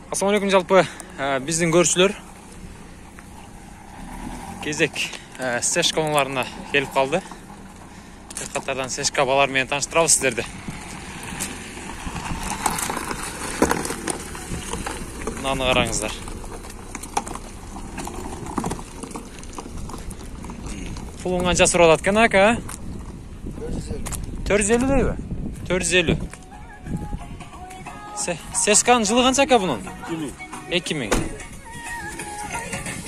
Assalamualaikum жалпы біздің көршілер кезек сешка оңларына келіп қалды. Қатардан сешка балармен таныштырабыз сіздерді. Мынаны қараңыздар. Пұлың қанша сұралады екен ака? 450 дейбі? 450. Сешканың жылы қанша ака бұның? 2000.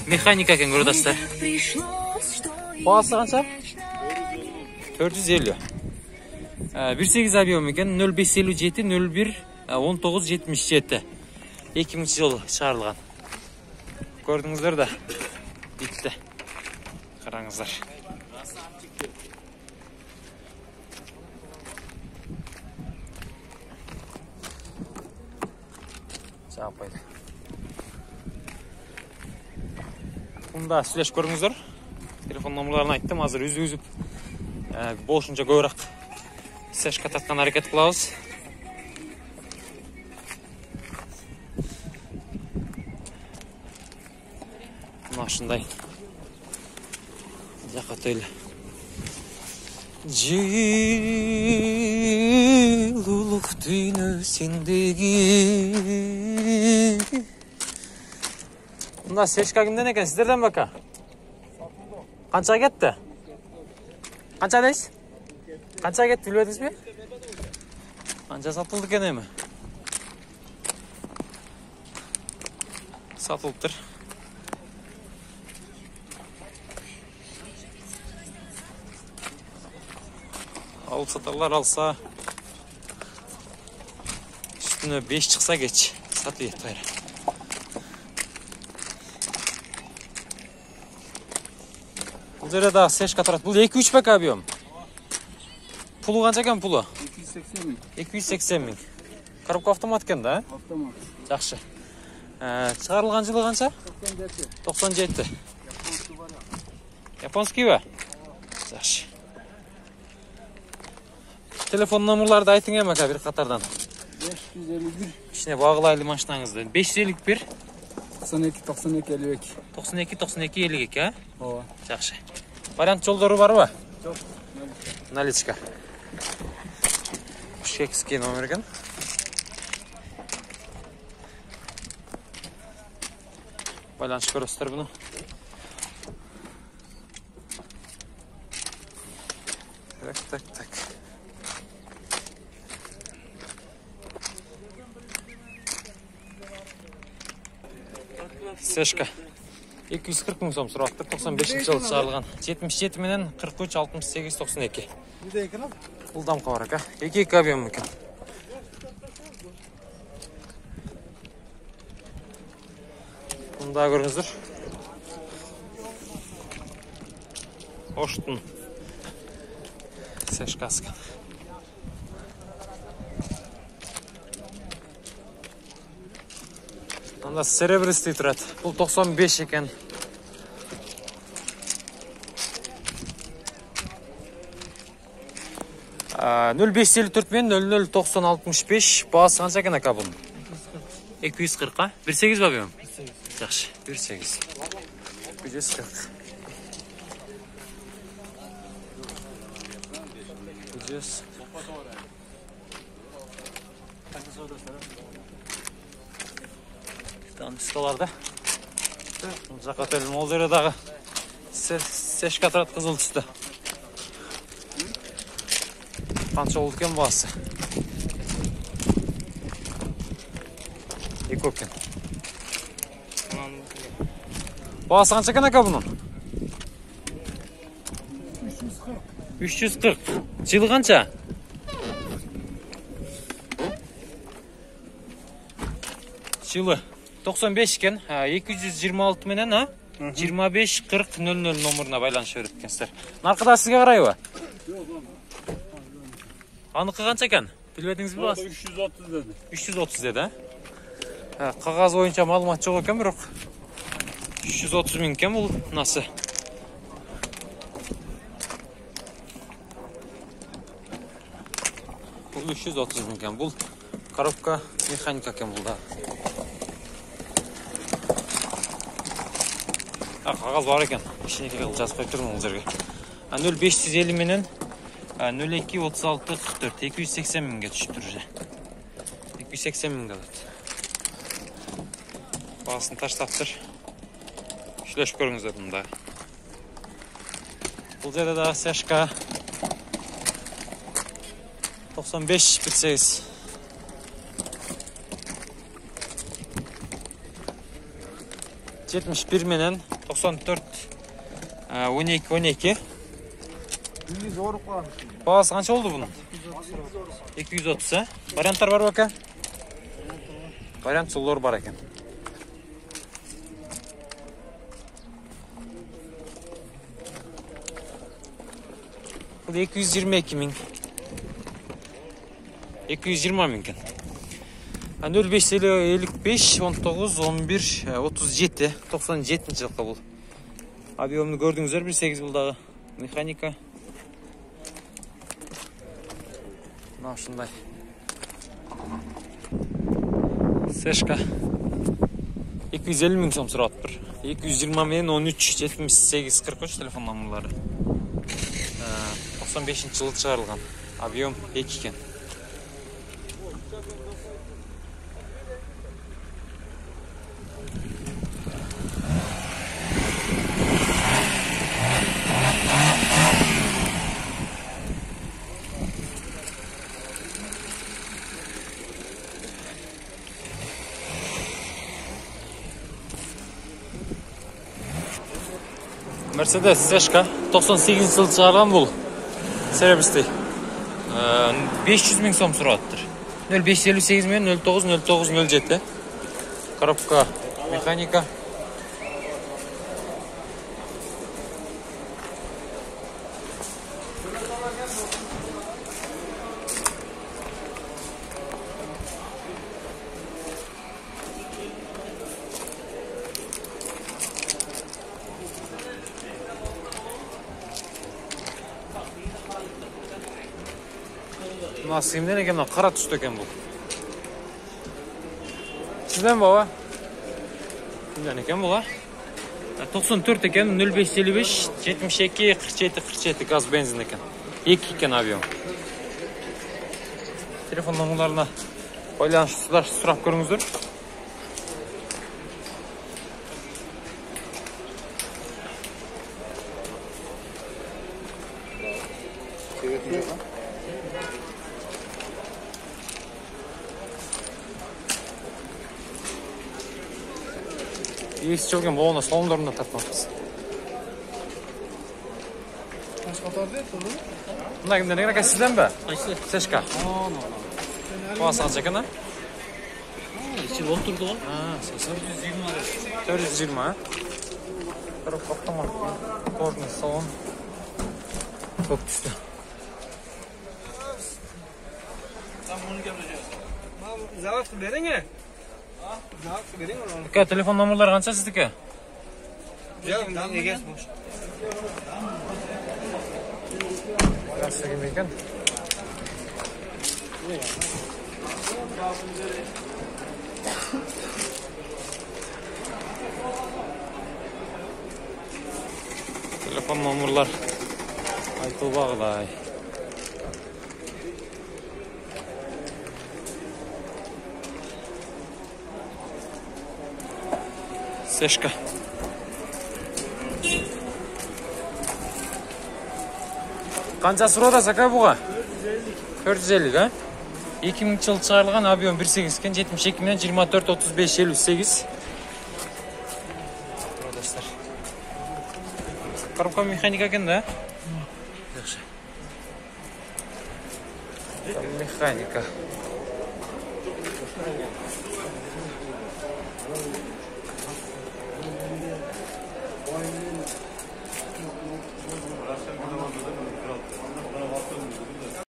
Механика екен көрдастар. Бағасы қанша? 450. 1.8 объем екен, 0557 01 1977. 2000 жылы шығарылған. Көрдіңіздер да бітті. Қараңыздар. Апайды. Бұнда сөйлеш көріңіздер. Телефон номерларын айттым, азыр үзіп болшынша көбірек сешка татқан әрекет қылабыз. Мына шындай жаққа төйлі. Жылулық түні сендегі. Мұнда сешка кімден екен? Сіздерден бака? Қанша кетті? Қанша дейсіз? Қанша кетті білбедіңіз бе? Қанша сатылды екен емі? Сатылып тұр. Алып сатарлар алса, үстіне 5 шықса кеч, сатып ет бәрі. Бұл жерде дағы сешка тұрады. Бұл 2-3 бәк объем. Пұлы қанша екен пұлы? 280 мың. Коробка автомат екен да? Автомат. Жақсы. Шығарылған жылы қанша? 97. Японский ба? Жақсы. Телефон номерларды айтың әмәка бір қатардан. 551. Ішіне бағылайлы машинаңызды. 551. 92-92-52. 92-92-52, а? Ова. Жақшы. Вариант жолдары бар ба? Жоқ. Наличка. Шекский номер екен. Байланыс көресіздер бұны. Так. Сешка 240 мың сом сұрақтыр, 95 жылы шығарылған. 77 менен 43 68 92. Бұл дамқа бар ака. 2 объем екен. Бұнда көріңіздер. Оштың сешкасы екен. Анда серебристый тұрады. Бұл 95 екен. — 0554 мен 009065. Бағасы қанша екен ака бұның? 240, а? 1.8 ба бейім? Жақшы, 1.8. 240. 200. Столарда. Жаққа төлім ол жередағы сешка тұрады қызыл түсті. Қанша ол екен басы? 2 екен. Басы қанша екен ака бұның? 340. Жылы қанша? Жылы 95 екен, 226 менен, 25-40-00 номерына байланыс өреткенсіздер. Нарқыда сізге қарай ба? Анықы қанша екен? Білбедіңіз бе басы? 330 деді. 330 деді, а? Қағаз ойынша малымат жоқ екен, бірақ 330 мың екен бұл насы. Бұл 330 мың екен, бұл коробка механика екен бұл да. Қағаз бар екен. Кішкене қағаз жазып қойып тұрмын ол жерге. 0550 менен 02 36 44 280 мыңға түсіп тұр же. 280 мыңға алады. Бағасын таштап тұр. Шүлешіп көріңіздер мұнда. Бұл жерде дағы Сешка 95 18. Жетmiş bir менен 94 12 Бағасы қанша болды бұның? 230. Варианттар бар бака? Вариант солар бар екен. Бұл 222 мың. 220 мың екен. 0555 19 11 37 97 жылқы бұл. Объемны көрдіңіздер, 1.8 жылдағы механика. Мынау шындай. Сешка 250 мың сом сұрап тұр. 220 мен 13 78 43 телефон номерлары. 95 жылы шығарылған. Объем 2 екен. Mercedes Seshka 98 yıl çıkargan bul. Servisli. 500 bin som surattır. 0558 men 0907. Коробка механика. Nasıl kimden eкен, қара түсті екен бұл. Сізден баба? Kimden екен бұл, 94 екен, 0555 72 47 47 газ бензин екен. 2 екен объем. Телефон номерларына байланысты сұрап көріңіздер. Есі чөген болғына салымдарында тартмақпыз. Мұнда кімден екен сізден бі? Сешка. Бағасы қанша екен, İçi bol turdu o. 420. Коробка автомат. Кожный салон. Çok düştü. Zavap verin ya. Zavap verin Peki telefon numaraları kaçta sizdeki? onu. Biraz söyleyeyim eken. Telefon numaralar aytılbağıday. Seshka. Qanchasi uradi aka buga? 450 ha? 2000 yıl çıkarılgan объем 1.8 iken 72 bilen 24 35 58. Arkadaşlar. Коробка mexanika ekan da. Yaxshi. Mexanika.